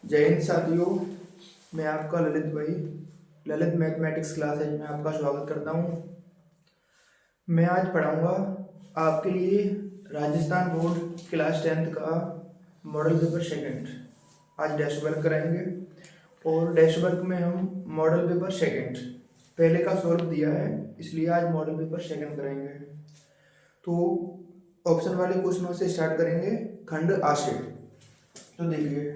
जय हिंद साथियों। मैं आपका ललित भाई ललित मैथमेटिक्स क्लासेज में आपका स्वागत करता हूँ। मैं आज पढ़ाऊँगा आपके लिए राजस्थान बोर्ड क्लास 10th का मॉडल पेपर सेकंड। आज डेस्क वर्क कराएंगे और डेस्क वर्क में हम मॉडल पेपर सेकंड पहले का सॉल्व दिया है, इसलिए आज मॉडल पेपर सेकंड कराएंगे। तो ऑप्शन वाले क्वेश्चनों से स्टार्ट करेंगे। खंड आशय, तो देखिए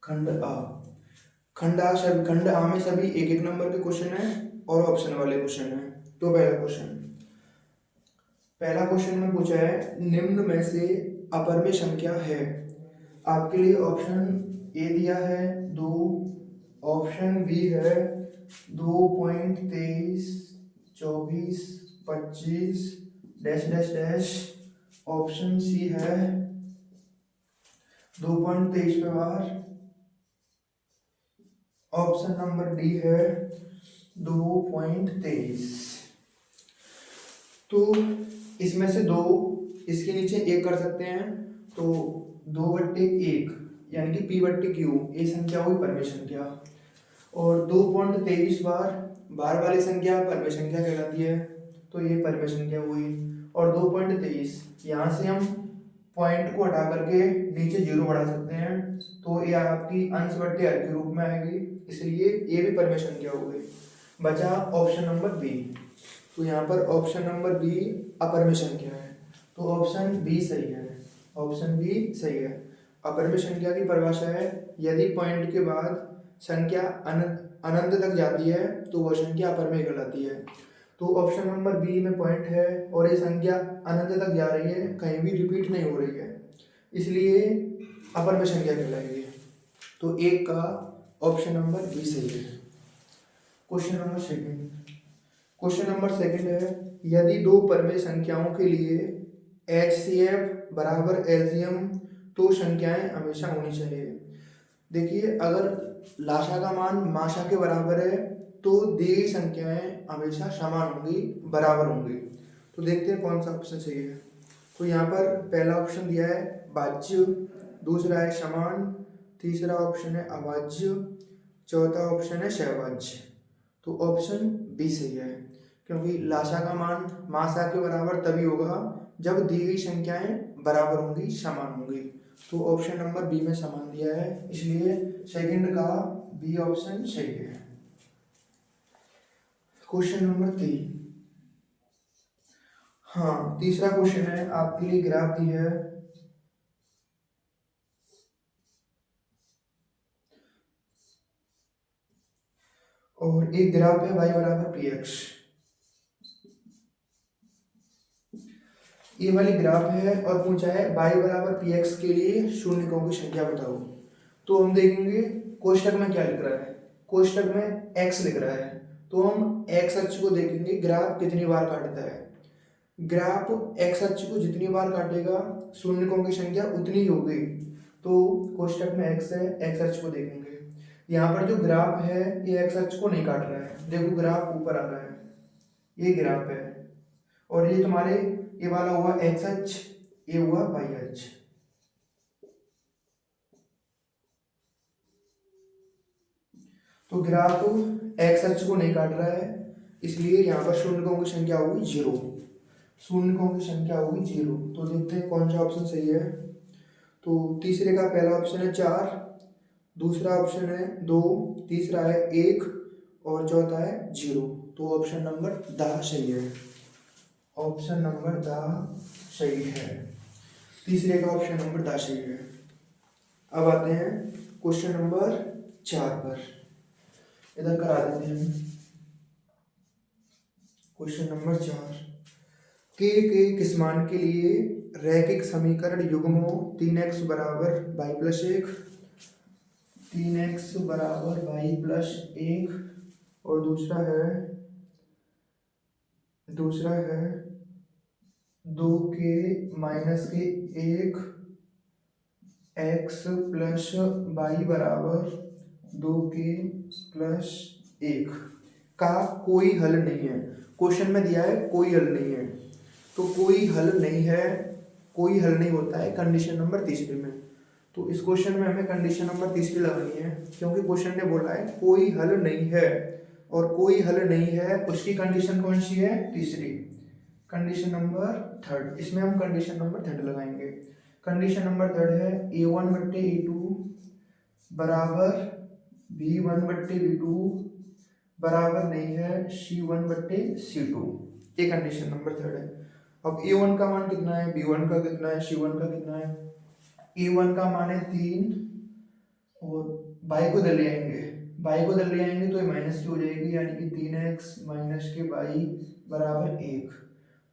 खंड आ में सभी एक एक नंबर के क्वेश्चन है और ऑप्शन वाले क्वेश्चन है। तो पहला क्वेश्चन में पूछा है निम्न में से अपर में संख्या है। आपके लिए ऑप्शन ए दिया है 2, ऑप्शन बी है 2.23, 24, 25 dash dash dash, option C है 2.23 पे बार, ऑप्शन नंबर डी है 2.23। तो इसमें से दो, इसके नीचे एक कर सकते हैं, तो 2/1 यानी कि P/Q ये संख्या हुई परमेय संख्या, और 2.23 बार बार वाली संख्या परमेय संख्या कहलाती है, तो ये परमेय संख्या हुई। और 2.23 यहाँ से हम पॉइंट को हटा करके नीचे जीरो बढ़ा सकते हैं, तो ये आपकी अंश बट्टे हर के रूप में आएगी, इसलिए ये भी परमेय संख्या हो गई। बचा ऑप्शन नंबर बी, तो यहाँ पर ऑप्शन नंबर बी अपरमेय संख्या है, तो ऑप्शन बी सही है। ऑप्शन बी सही है। अपरमेय संख्या की परिभाषा है यदि पॉइंट के बाद संख्या अनंत तक जाती है तो वह संख्या अपरमेय कहलाती है। तो ऑप्शन नंबर बी में पॉइंट है और ये संख्या अनंत तक जा रही है, कहीं भी रिपीट नहीं हो रही है, इसलिए अपरमेय संख्या कहलाएगी। तो एक का ऑप्शन नंबर बी सही है। क्वेश्चन नंबर सेकंड है यदि दो परमेय संख्याओं के लिए HCF बराबर LCM तो संख्याएं हमेशा होनी चाहिए। देखिए, अगर लाशा का मान माशा के बराबर है तो दी गई संख्याएं हमेशा समान होंगी, बराबर होंगी। तो देखते हैं कौन सा ऑप्शन सही है। तो यहाँ पर पहला ऑप्शन दिया है भाज्य, दूसरा है समान, तीसरा ऑप्शन है अभाज्य, चौथा ऑप्शन है सहभाज्य। तो ऑप्शन बी सही है, क्योंकि लाशा का मान माशा के बराबर तभी होगा जब दी गई संख्याएं बराबर होंगी, समान होंगी। तो ऑप्शन नंबर बी में समान दिया है, इसलिए सेकंड का बी ऑप्शन सही है। क्वेश्चन नंबर 3, हाँ तीसरा क्वेश्चन है आपके लिए, ग्राफ दी है और एक ग्राफ है y बराबर px। ये वाली ग्राफ है और पूछा है y बराबर px के लिए शून्यकों की संख्या बताओ। तो हम देखेंगे कोष्टक में क्या लिख रहा है। कोष्टक में x लिख रहा है, तो हम x अक्ष को देखेंगे ग्राफ कितनी बार काटता है। ग्राफ x अक्ष को जितनी बार काटेगा शून्यकों की संख्या उतनी ही होगी। तो कोष्टक में x है, x अक्ष को देखेंगे। यहाँ पर जो ग्राफ है ये x अक्ष को नहीं काट रहा है, देखो ग्राफ ऊपर आ रहा है, ये ग्राफ है, और ये तुम्हारे ये वाला हुआ x अक्ष, ये हुआ y अक्ष। तो ग्राफ x अक्ष को नहीं काट रहा है, इसलिए यहाँ पर शून्यकों की संख्या होगी 0। शून्यकों की संख्या होगी 0। तो देखते हैं कौन सा ऑप्शन सही है। तो तीसरे का पहला ऑप्शन है 4, दूसरा ऑप्शन है 2, तीसरा है 1 और चौथा है 0। तो ऑप्शन नंबर द सही है। ऑप्शन नंबर द सही है। तीसरे का ऑप्शन नंबर द सही है। अब आते हैं क्वेश्चन नंबर 4 पर, इधर करा देते हैं। क्वेश्चन नंबर 4, के किस मान के लिए रैखिक समीकरण युग्मों 3x बराबर y प्लस 1, 3x बराबर y प्लस 1 और दूसरा है 2k माइनस के 1 x प्लस y बराबर 2k प्लस 1 का कोई हल नहीं है। क्वेश्चन में दिया है कोई हल नहीं है, तो कोई हल नहीं है कोई हल नहीं होता है कंडीशन नंबर तीसरी में। तो इस क्वेश्चन में हमें कंडीशन नंबर तीसरी लगानी है, क्योंकि क्वेश्चन ने बोला है कोई हल नहीं है, और कोई हल नहीं है उसकी कंडीशन कौन सी है? तीसरी, कंडीशन नंबर थर्ड। इसमें हम कंडीशन नंबर थर्ड लगाएंगे। कंडीशन नंबर थर्ड है A1/A2 बराबर B1/B2 बराबर नहीं है C1/C2। ये कंडीशन नंबर थर्ड है। अब A1 का मान कितना है, B1 का कितना है, C1 का कितना है? A1 का मान है 3 और बाई को इधर ले आएंगे, बाई को इधर ले आएंगे तो ये माइनस की हो जाएगी, यानी कि 3x माइनस के बाई बराबर 1।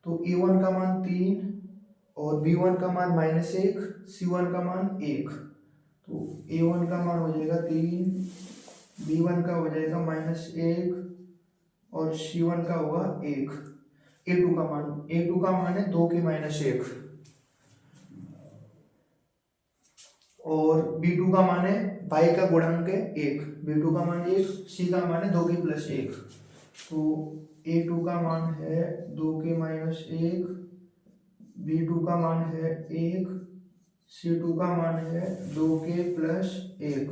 तो A1 का मान 3 और B1 का मान -1, C1 का मान 1। तो A1 का मान हो जाएगा 3, B1 का हो जाएगा -1 और C1 का होगा 1। A2 का मान है 2 के -1 और B2 का मान है बाई का गुणांक है 1, B2 का मान 1, C का मान है 2 के +1। तो A2 का मान है 2 के -1, B2 का मान है 1, C2 का मान है 2 के +1,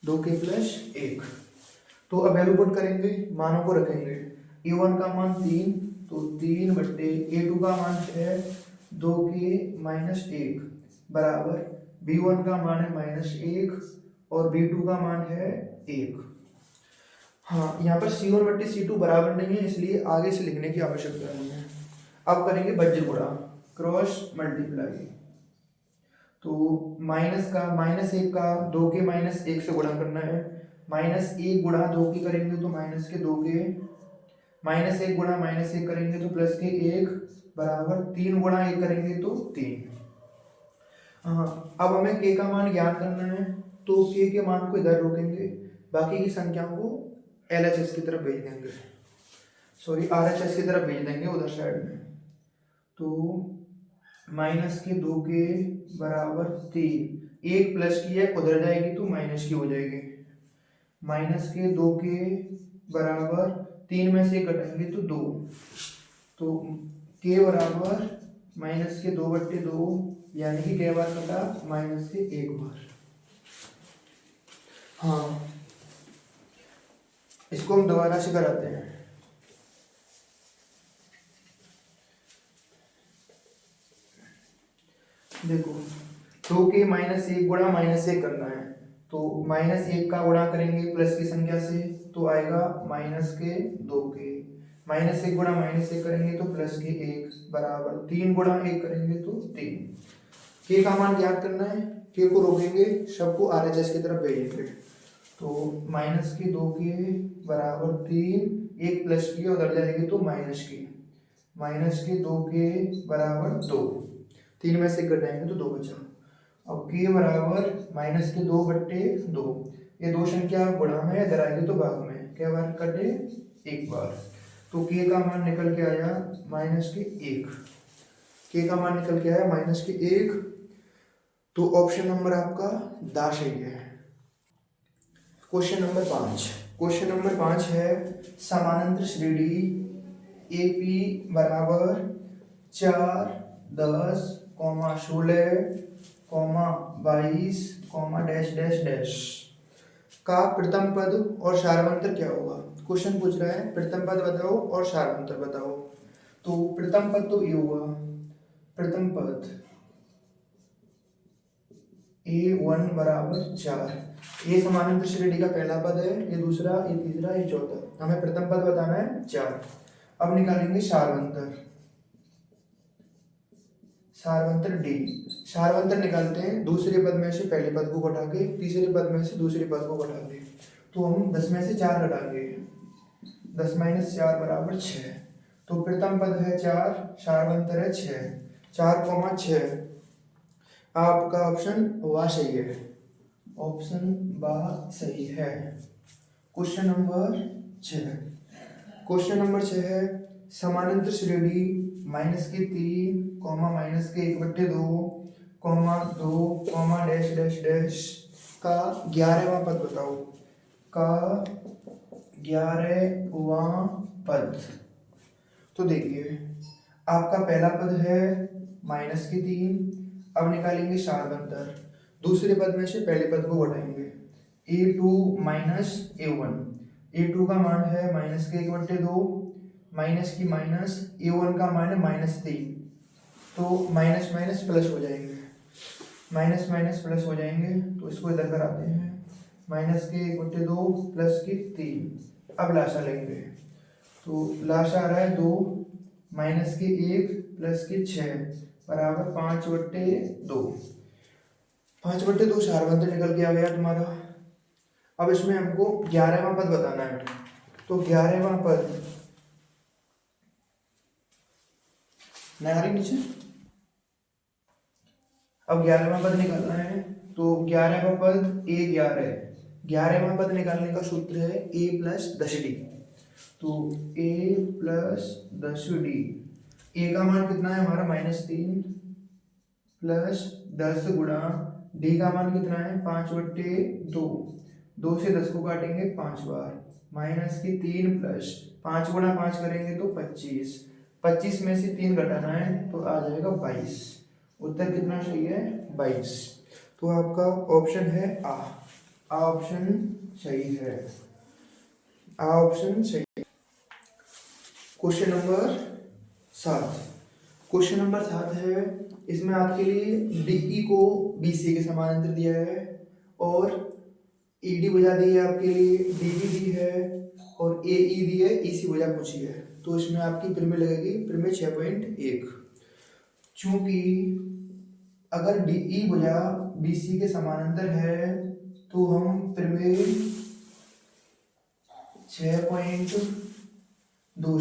2 के +1। तो अब वैल्यू पुट करेंगे, मानों को रखेंगे। A1 का मान 3, तो 3 बट्टे A2 का मान है 2 के -1 बराबर B1 का मान है -1 और B2 का मान है 1। हाँ, यहाँ पर C1/C2 बराबर नहीं है, इसलिए आगे से लिखने की आवश्यकता नहीं है। अब करेंगे बज्र गुणा, क्रॉस मल्टीप्लाई। तो -1 का 2 के -1 से गुणा करना है। -1 गुणा 2 की करेंगे तो माइनस के 2 के, -1 गुणा -1 करेंगे तो प्लस के 1 बराबर 3 गुणा 1 करेंगे तो 3। हाँ, अब हमें k का मान ज्ञात करना है, तो k के मान को इधर रोकेंगे, बाकी की संख्याओं को LHS की तरफ भेज देंगे, सॉरी RHS की तरफ भेज देंगे उधर साइड में। तो -2 के बराबर 3, 1 प्लस की है उधर जाएगी तो माइनस की हो जाएगी। -2 के बराबर 3 में से घटाएंगे तो 2, तो k बराबर -2/2, यानी कि k बार कटा -1 बार। हाँ, इसको हम दोबारा से कराते हैं। देखो 2 के -1 गुणा -1 करना है, तो -1 का गुणा करेंगे प्लस की संख्या से तो आएगा -2 के, -1 गुणा -1 करेंगे तो प्लस के 1 बराबर 3 गुणा 1 करेंगे तो 3। के का मान ज्ञात करना है, के को रोकेंगे, सबको RHS की तरफ भेजेंगे। तो -2 के बराबर 3, 1 प्लस की उधर जाएगी तो -2 के बराबर 2, 3 में से घटाएंगे तो 2 बचा। अब k बराबर -2/2, ये दो संख्या गुणा में इधर आएगी तो भाग में, क्या बार कटे 1 बार। तो k का मान निकल के आया -1, k का मान निकल के आया -1। तो ऑप्शन नंबर आपका दा सही है। क्वेश्चन नंबर 5 है समानांतर श्रेणी AP बराबर 4, 10, 16, 22, डैश डैश डैश का प्रथम पद और सारवंतर क्या होगा। क्वेश्चन पूछ रहा है प्रथम पद बताओ और सारवंतर बताओ। तो प्रथम पद तो ये हुआ, प्रथम पद A1 बराबर 4, ये समानांतर श्रेणी का पहला पद है, ये दूसरा, ये तीसरा, ये चौथा। हमें प्रथम पद बताना है 4। अब निकालेंगे सारवंतर, सारवंतर D। सारवंतर निकालते हैं दूसरे पद में से पहले पद को घटा के, तीसरे पद में से दूसरे पद को घटा के। तो हम 10 में से 4 घटाएंगे, 10 - 4 बराबर 6। तो प्रथम पद है 4, सारवंतर है 6, 4, 6। आपका ऑप्शन वा सही है, ऑप्शन बा सही है। क्वेश्चन नंबर 6 है समानांतर श्रेणी -3, -1/2, 2, डैश डैश डैश का 11वां पद बताओ, का 11वां पद। तो देखिए आपका पहला पद है -3। अब निकालेंगे शार्वंतर, दूसरे पद में से पहले पद को घटाएंगे। a2 माइनस a1, a2 का मान है -1/2, माइनस की माइनस, a1 का मान है -3, तो माइनस माइनस प्लस हो जाएंगे, माइनस माइनस प्लस हो जाएंगे, तो इसको इधर कराते हैं, -1/2 प्लस की 3। अब लाशा लेंगे, तो लाशा आ रहा है 2, -1 प्लस की 6 बराबर 5/2। 5/2 शार्वंतर निकल के आ गया तुम्हारा। अब इसमें हमको 11वां पद बताना है, तो 11वां पद नीचे, अब 11वां पद निकालना है, तो 11वां पद a11, 11वां पद निकालने का सूत्र है a प्लस 10d, तो a प्लस 10d, a का मान कितना है हमारा -3 प्लस 10 गुणा d का मान कितना है 5/2, 2 से 10 को काटेंगे 5 बार, -3 प्लस 5 गुणा 5 करेंगे तो 25, 25 में से 3 घटाना है तो आ जाएगा 22। उत्तर कितना सही है 22। तो आपका ऑप्शन है आ ऑप्शन सही है, आ ऑप्शन सही है। क्वेश्चन नंबर 7, क्वेश्चन नंबर 7 है, इसमें आपके लिए डीई को बीसी के समानांतर दिया है और ईडी भुजा दी है आपके लिए, डीबी दी है और एई दी है, ईसी भुजा पूछी है, तो इसमें आपकी प्रीमिय लगेगी प्रीमिय 6.1। चूंकि अगर डीई भुजा बीसी के समानांतर है तो हम प्रीमिय 6.2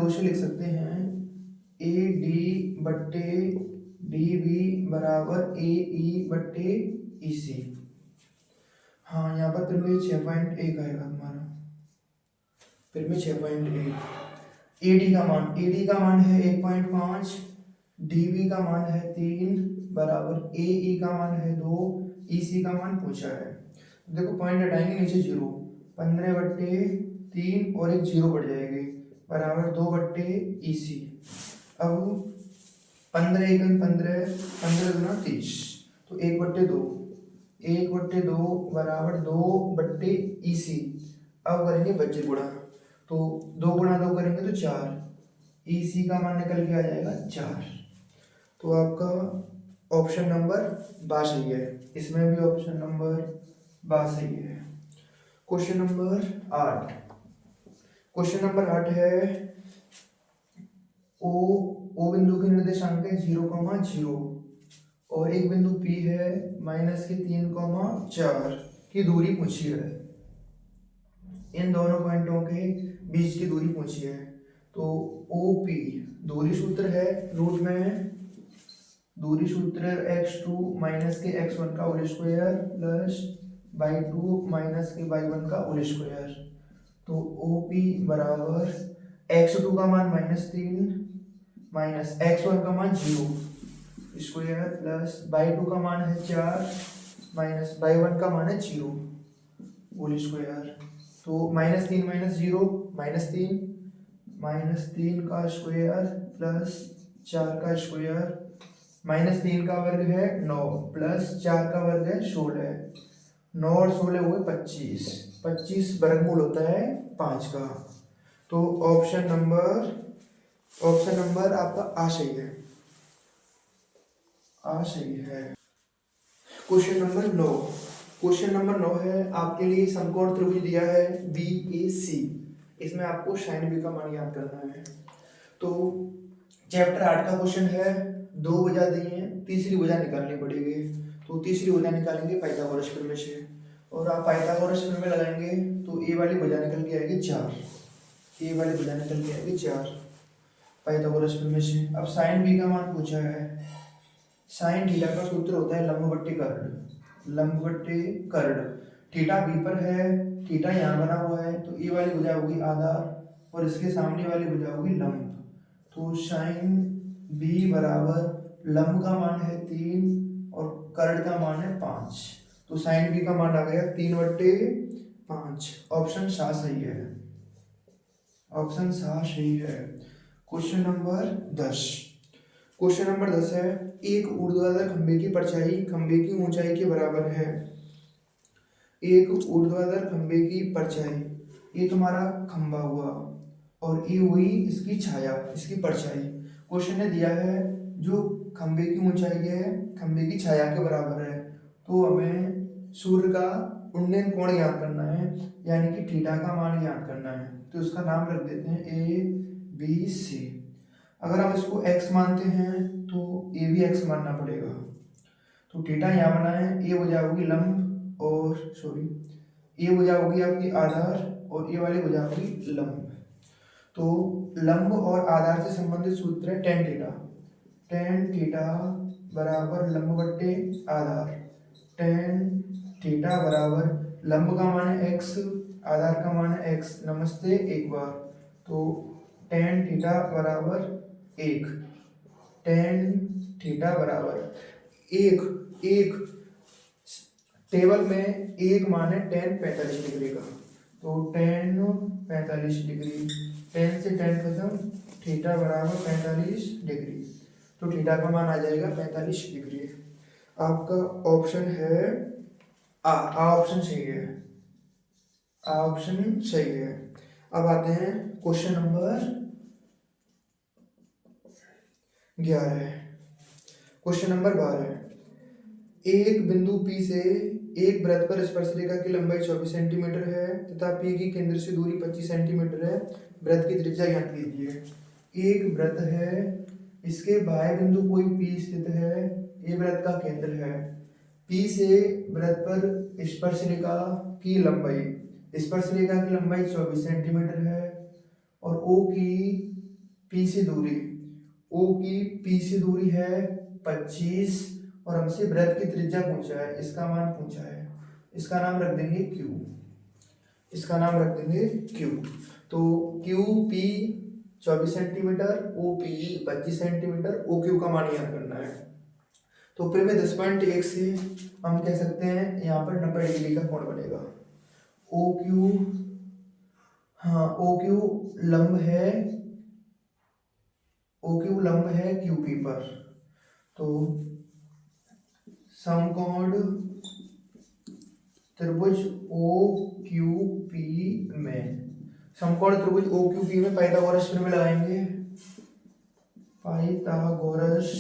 से लिख सकते हैं, ए डी बट्टे डी बी बराबर ए ई बट्टे ई सी। हाँ, यहाँ पर प्रीमिय 6.1 आएगा हमारा, प्रीमिय 6.1। एडी का मान है 1.5, डीबी का मान है 3 बराबर एई का मान है 2, ईसी का मान पूछा है। देखो पॉइंट हटाएंगे, नीचे 0, 15/3 और एक 0 बढ़ जाएगी बराबर 2/ईसी। अब 15 एकम 15, 15 गुना 30, तो 1/2, 1/2 बराबर 2/ईसी। अब करेंगे बच्चे गुणा, तो 2 गुणा 2 करेंगे तो 4, ईसी का मान निकल के आ जाएगा 4। तो आपका ऑप्शन नंबर बा सही है, इसमें भी ऑप्शन नंबर बा सही है। क्वेश्चन नंबर 8, क्वेश्चन नंबर 8 है, ओ बिंदु के निर्देशांक है 0,0 और एक बिंदु P है -3,4 की दूरी पूछी है। इन दोनों पॉइंटों के बीच की दूरी पूछी है, तो OP दूरी सूत्र है, रूट में है, दूरी सूत्र x2 माइनस के x1 का whole square plus y2 minus के y1 का होल स्क्वायर। तो OP बराबर x2 का मान -3 माइनस x1 का मान 0 स्क्वायर प्लस y2 का मान है 4 माइनस y1 का मान है 0 होल स्क्वायर। तो -3 माइनस 0 -3, -3 का स्क्वायर प्लस 4 का स्क्वायर, -3 का वर्ग है 9 प्लस 4 का वर्ग है 16, 9 और 16 हुए 25, 25 वर्गमूल होता है 5 का। तो ऑप्शन नंबर आपका आ सही है, आ सही है। क्वेश्चन नंबर 9, क्वेश्चन नंबर 9 है आपके लिए, समकोण त्रिभुज दिया है BAC, इसमें आपको साइन बी का मान याद करना है। तो चैप्टर 8 का क्वेश्चन है, 2 भुजा दी है, तीसरी भुजा निकालनी पड़ेगी, तो तीसरी भुजा निकालेंगे पाइथागोरस प्रमेय से, और आप पाइथागोरस प्रमेय लगाएंगे तो ए वाली भुजा निकल के आएगी 4, ए वाली भुजा निकल के आएगी 4 पाइथागोरस प्रमेय से। अब साइन बी का मान पूछा है, साइन थीटा का सूत्र होता है लंब बट्टे कर्ण, लंब बट्टे कर्ण। थीटा बी पर है, थीटा यहाँ बना हुआ है, तो ए वाली भुजा होगी आधार और इसके सामने वाली भुजा होगी लंब। तो साइन बी बराबर लंब का मान है 3 और कर्ण का मान है 5, तो साइन बी का मान आ गया 3/5। ऑप्शन सा सही है, ऑप्शन सा सही है। Question number 10। क्वेश्चन नंबर 10 है, एक ऊर्ध्वाधर खंभे की परछाई खंभे की ऊंचाई के बराबर है। एक ऊर्ध्वाधर खंभे की परछाई, ये तुम्हारा खंभा हुआ और ये हुई इसकी छाया, इसकी परछाई। क्वेश्चन ने दिया है जो खंभे की ऊंचाई है खंभे की छाया के बराबर है, तो हमें सूर्य का उन्नयन कोण ज्ञात करना है, यानी कि थीटा का मान ज्ञात करना है। तो इसका नाम रख देते हैं ए बी सी। अगर हम इसको x मानते हैं तो ए भी x मानना पड़ेगा। तो थीटा यहाँ बना है, ए हो जाएगी लंब और ए हो जाएगी आपकी आधार और ए वाली हो जाएगी लंब। तो लंब और आधार से संबंधित सूत्र है टेन थीटा। टेन थीटा बराबर लंब बट्टे आधार। टेन थीटा बराबर लंब का मान है x, आधार का मान है x। नमस्ते एक बार। तो टेन थीटा बराबर 1। टेन थीटा बराबर एक टेबल में एक मान है टेन 45 डिग्री का, तो टेन 45 डिग्री, टेन से टेन खत्म, थीटा बराबर 45 डिग्री। तो थीटा का मान आ जाएगा 45 डिग्री। आपका ऑप्शन है आ ऑप्शन सही है, ऑप्शन सही है। अब आते हैं क्वेश्चन नंबर 11। क्वेश्चन नंबर 12, एक बिंदु P से एक वृत्त पर स्पर्श रेखा की लंबाई 24 सेंटीमीटर है तथा P की केंद्र से दूरी 25 सेंटीमीटर है। वृत्त की त्रिज्या ज्ञात कीजिए। एक वृत्त है, इसके बाह्य बिंदु कोई P स्थित है, ये वृत्त का केंद्र है। P से वृत्त पर स्पर्श रेखा की लंबाई, स्पर्श रेखा की लंबाई 24 सेंटीमीटर है और O की P से दूरी है 25 और हमसे वृत्त की त्रिज्या पूछा है, इसका मान पूछा है। इसका नाम रख देंगे Q। इसका नाम रख देंगे Q। तो QP 24 centimetre, OP 25 centimetre, OQ का मान याद करना है। तो फिर में 10.1 से हम कह सकते हैं यहाँ पर 90 डिग्री का कोण बनेगा। OQ, हाँ OQ लंब है QP पर। तो समकोण त्रिभुज OQP में, समकोण त्रिभुज OQP में पाइथागोरस प्रमेय लगाएंगे। पाइथागोरस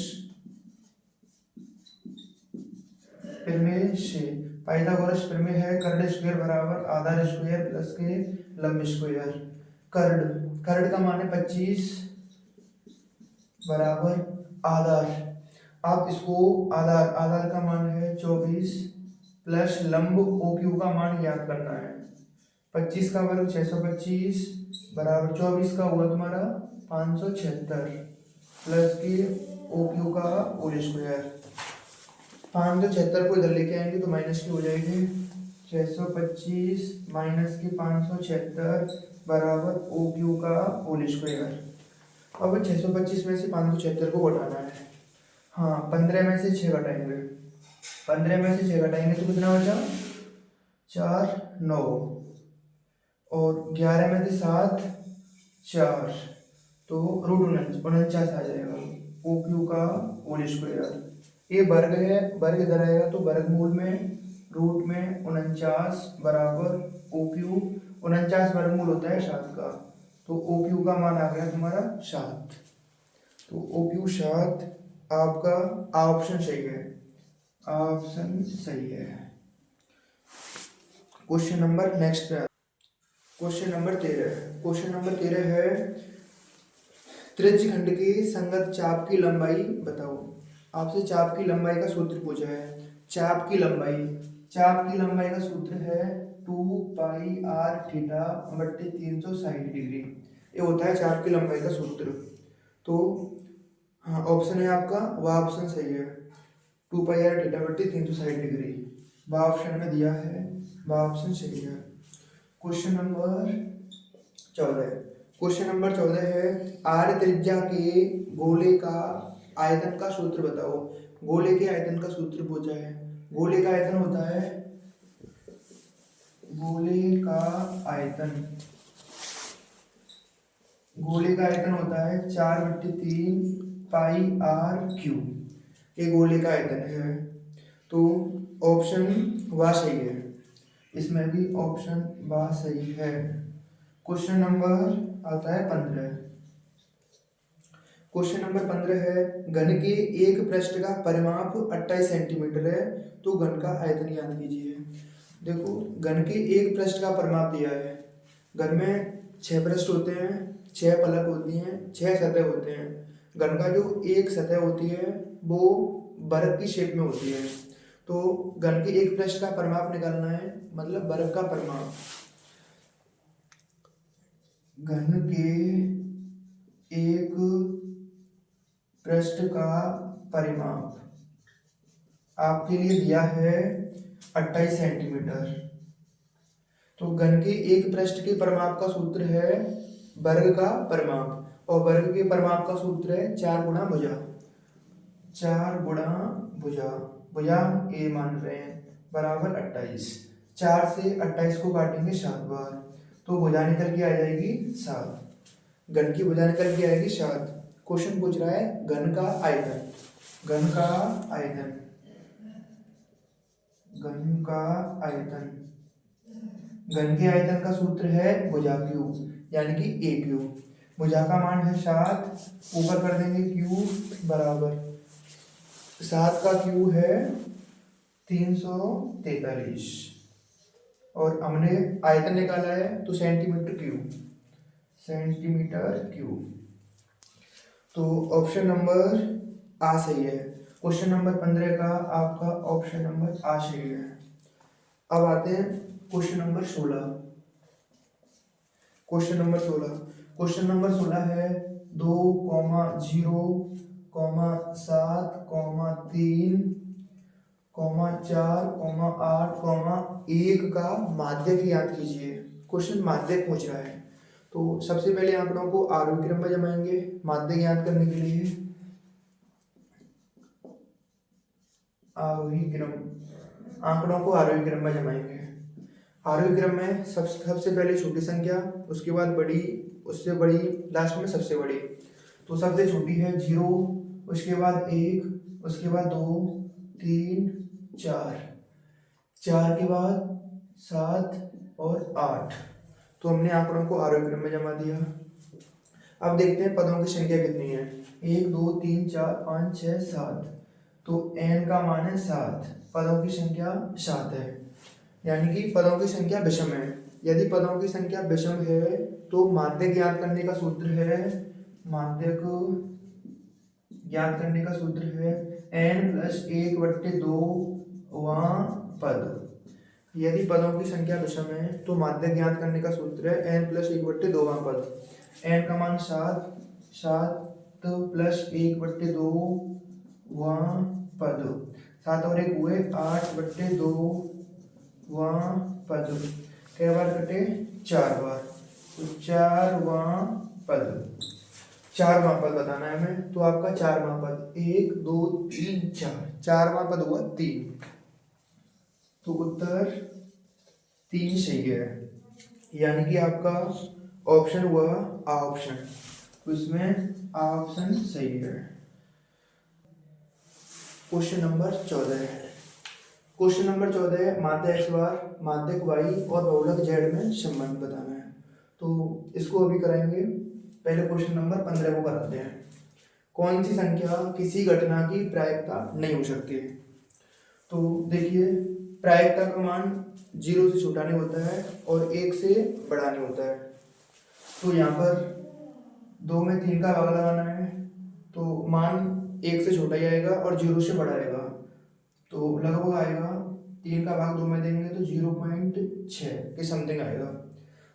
प्रमेय से, पाइथागोरस प्रमेय है कर्ण स्क्वायर बराबर आधार स्क्वायर प्लस के लंब स्क्वायर। कर्ण का मान है 25 बराबर आधार, आप इसको आधार का मान है 24 प्लस लंब OQ का मान याद करना है। 25 का वर्ग 625 बराबर 24 का हुआ तुम्हारा 576 प्लस के OQ का होल स्क्वायर। 576 को इधर लेके आएंगे तो माइनस की हो जाएगी, 625 माइनस की 576 बराबर OQ का होल स्क्वायर। अब 625 में से 576 को घटाना है। हाँ 15 में से 6 घटाएंगे, 15 में से 6 घटाएंगे तो कितना बचा, 4 9 और 11 में से 7 4, तो √49 आ जाएगा OQ का होल स्क्वायर। ये वर्ग है, वर्ग इधर आएगा तो वर्गमूल में रूट में 49 बराबर OQ, 49 वर्गमूल होता है 7 का, तो OQ का मान आ गया तुम्हारा 7। तो OQ 7 आपका ऑप्शन सही है, ऑप्शन सही है। क्वेश्चन नंबर नेक्स्ट पे, क्वेश्चन नंबर 13। क्वेश्चन नंबर 13 है, त्रिज्य खंड के संगत चाप की लंबाई बताओ। आपसे चाप की लंबाई का सूत्र पूछा है। चाप की लंबाई का सूत्र है 2 पाई r थीटा बट्टे 360 डिग्री, ये होता है चाप की लंबाई का सूत्र। तो हाँ ऑप्शन है आपका, वह ऑप्शन सही है, 2 पाई r थीटा बट्टे 360 डिग्री, वह ऑप्शन में दिया है, वह ऑप्शन सही है। Question number 14। क्वेश्चन नंबर 14 है, आर त्रिज्या के गोले का आयतन का सूत्र बताओ। गोले के आयतन का सूत्र पूछा है। गोले का आयतन होता है, गोले का आयतन गोले का आयतन होता है 4/3 पाई आर क्यू, ये गोले का आयतन है। तो ऑप्शन वा सही है, इसमें भी ऑप्शन वा सही है। क्वेश्चन नंबर आता है 15। क्वेश्चन नंबर 15 है, घन के एक पृष्ठ का परिमाप 28 सेंटीमीटर है, तो घन का आयतन ज्ञात कीजिए। देखो, घन के एक पृष्ठ का परिमाप दिया है। घन में 6 पृष्ठ होते हैं, 6 फलक होती हैं, 6 सतह होते हैं। घन का जो एक सतह होती है वो वर्ग की शेप में होती है। तो घन के एक पृष्ठ का परिमाप निकालना है, मतलब वर्ग का परिमाप। घन के एक पृष्ठ का परिमाप आपके लिए दिया है 28 सेंटीमीटर। तो घन के एक पृष्ठ के परिमाप का सूत्र है वर्ग का परिमाप, और वर्ग के परिमाप का सूत्र है 4 गुणा भुजा। 4 गुणा भुजा, भुजा ए मान रहे हैं, बराबर 28। 4 से 28 को काटेंगे 7 बार, तो भुजा निकल के आ जाएगी 7। घन की भुजा निकल के आएगी 7। क्वेश्चन पूछ रहा है घन का आयतन। घन का आयतन, घन का आयतन, घन के आयतन का सूत्र है भुजा क्यूब, यानी कि ए क्यूब। भुजा का मान है 7, ऊपर कर देंगे क्यूब बराबर 7 का क्यूब है 343, और हमने आयतन निकाला है तो सेंटीमीटर क्यूब, सेंटीमीटर क्यूब। तो ऑप्शन नंबर आ सही है। क्वेश्चन नंबर 15 का आपका ऑप्शन नंबर आ सही है। अब आते हैं question number 16। Question number 16, question number 16 है 2,0,7,3,4,8,1 का माध्यक ज्ञात कीजिए। क्वेश्चन माध्यक पूछ रहा है। तो सबसे पहले आंकड़ों को आरोही क्रम में जमाएंगे माध्यक ज्ञात करने के लिए। आरोही क्रम, आंकड़ों को आरोही क्रम में जमाएंगे। आरोही क्रम में सबसे पहले छोटी संख्या, उसके बाद बड़ी, उससे बड़ी, लास्ट में सबसे बड़ी। तो सबसे छोटी है 0, उसके बाद 1, उसके बाद 2, 3, 4, 4 के बाद 7 और 8। तो हमने आंकड़ों को आरोही क्रम में जमा दिया। अब देखते हैं पदों की संख्या कितनी है। 1, 2, 3, 4, 5, 6, 7। तो n का मान है 7, पदों की संख्या 7 है, यानी कि पदों की संख्या विषम है। यदि पदों की संख्या विषम है तो माध्यक ज्ञात करने का सूत्र है, माध्यक ज्ञात करने का सूत्र है n+1/2 पद। यदि पदों की संख्या विषम है तो माध्यक ज्ञात करने का सूत्र है n+1/2 पद। n का मान 7, 7 + 1/2 पद, 7 और 1 हुए 8/2 पद। कई बार कटे 4 बार, तो 4वां पद, 4वां पद बताना है हमें। तो आपका 4वां पद 1, 2, 3, 4, 4वां पद हुआ 3। तो उत्तर 3 सही है, यानी कि आपका ऑप्शन हुआ आ ऑप्शन, तो इसमें आ ऑप्शन सही है। क्वेश्चन नंबर 14 है। क्वेश्चन नंबर 14 है माध्य x बार, माध्यक y और बहुलक z में संबंध बताना है। तो इसको अभी कराएंगे, पहले क्वेश्चन नंबर 15 को कराते हैं। कौन सी संख्या किसी घटना की प्रायिकता नहीं हो सकती है। तो देखिए, प्रायिकता का मान 0 से छोटा नहीं होता है और 1 से बड़ा नहीं होता है। तो यहाँ पर 2 में 3 का भाग लगाना है, तो मान 1 से छोटा ही आएगा और 0 से बड़ा आएगा। तो लगभग आएगा 3 का भाग 2 में देंगे तो 0.6 के समथिंग आएगा।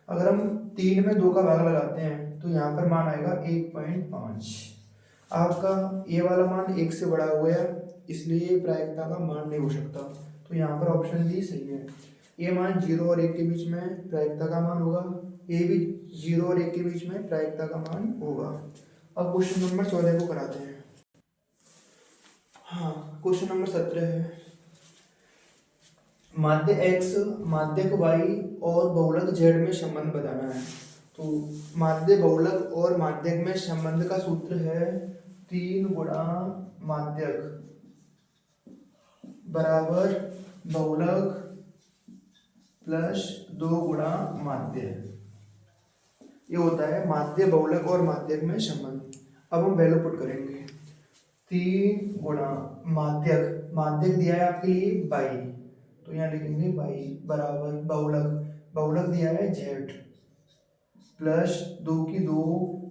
अगर हम 3 में 2 का भाग लगाते हैं तो यहाँ पर मान आएगा 1.5। आपका ये वाला मान 1 से बड़ा हो गया, इसलिए प्रायिकता का मान नहीं हो सकता। तो यहाँ पर ऑप्शन डी सही है। ये मान 0 और 1 के बीच में प्रायिकता का मान होगा, ये भी 0 और 1 के बीच में प्रायिकता का मान होगा। अब क्वेश्चन नंबर 14 को कराते हैं। हाँ, क्वेश्चन नंबर 17 है माध्य x, माध्यक y और बहुलक z में संबंध बताना है। तो माध्य बहुलक और माध्यक में संबंध का सूत्र है 3 गुणा माध्यक बराबर बहुलक प्लस 2 गुणा माध्य। ये होता है माध्य बहुलक और माध्यक में संबंध। अब हम वैल्यू पुट करेंगे 3 गुणा माध्यक, माध्यक दिया है आपके लिए बाई, तो यहाँ लिखेंगे बाई बराबर बहुलक, बहुलक दिया है जेड प्लस 2 की 2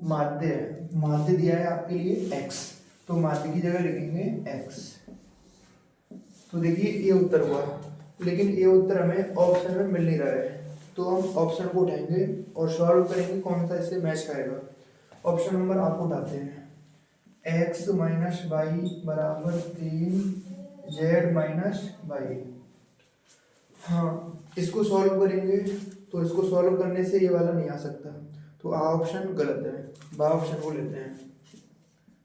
माध्य, माध्य दिया है आपके लिए एक्स, तो माध्य की जगह लिखेंगे एक्स। तो देखिए ये उत्तर हुआ, लेकिन ये उत्तर हमें ऑप्शन में मिल नहीं रहा है, तो हम ऑप्शन को उठाएंगे और सॉल्व करेंगे कौन सा इससे मैच खाएगा। ऑप्शन नंबर आपको उठाते हैं x माइनस वाई बराबर 3 जेड माइनस वाई। हाँ, इसको सॉल्व करेंगे तो इसको सॉल्व करने से ये वाला नहीं आ सकता, तो आ ऑप्शन गलत है, बा ऑप्शन को लेते हैं।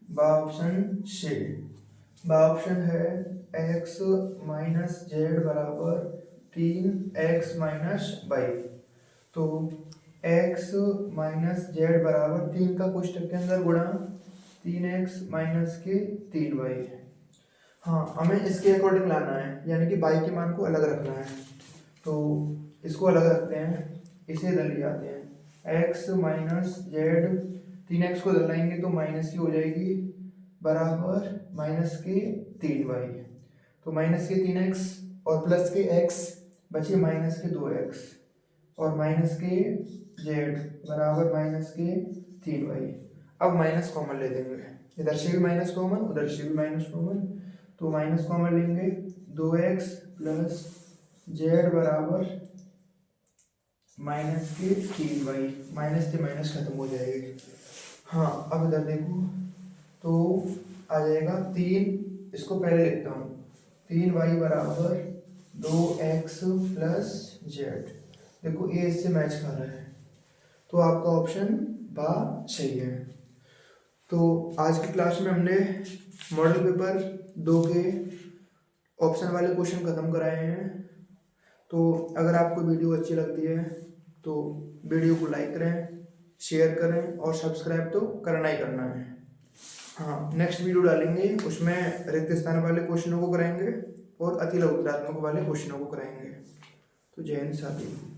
बा ऑप्शन से, बा ऑप्शन है x माइनस जेड बराबर 3x माइनस वाई। तो x माइनस जेड बराबर 3 का कोष्टक के अंदर गुणा 3x माइनस के 3y। हाँ, हमें इसके अकॉर्डिंग लाना है, यानी कि y के मान को अलग रखना है, तो इसको अलग रखते हैं, इसे इधर ले आते हैं। x माइनस जेड, 3x को इधर लाएंगे तो माइनस की हो जाएगी बराबर माइनस के 3y, तो माइनस के 3x और प्लस के x बचे माइनस के 2x और माइनस के z बराबर माइनस के 3y। अब माइनस कॉमन ले देंगे, इधर से भी माइनस कॉमन, उधर से भी माइनस कॉमन, तो माइनस कॉमन लेंगे 2x प्लस z बराबर माइनस के 3y, माइनस से माइनस खत्म हो जाएगी। हाँ, अब इधर देखो तो आ जाएगा 3, इसको पहले लिखता हूँ, 3y बराबर 2x प्लस z। देखो ये इससे मैच कर रहा है, तो आपका ऑप्शन बा सही है। तो आज की क्लास में हमने मॉडल पेपर 2 के ऑप्शन वाले क्वेश्चन खत्म कराए हैं। तो अगर आपको वीडियो अच्छी लगती है तो वीडियो को लाइक करें, शेयर करें और सब्सक्राइब तो करना ही करना है। हाँ, नेक्स्ट वीडियो डालेंगे, उसमें रिक्त स्थान वाले क्वेश्चनों को कराएंगे और अति लघु उत्तरात्मक वाले क्वेश्चनों को कराएंगे। तो जय हिंद साथियों।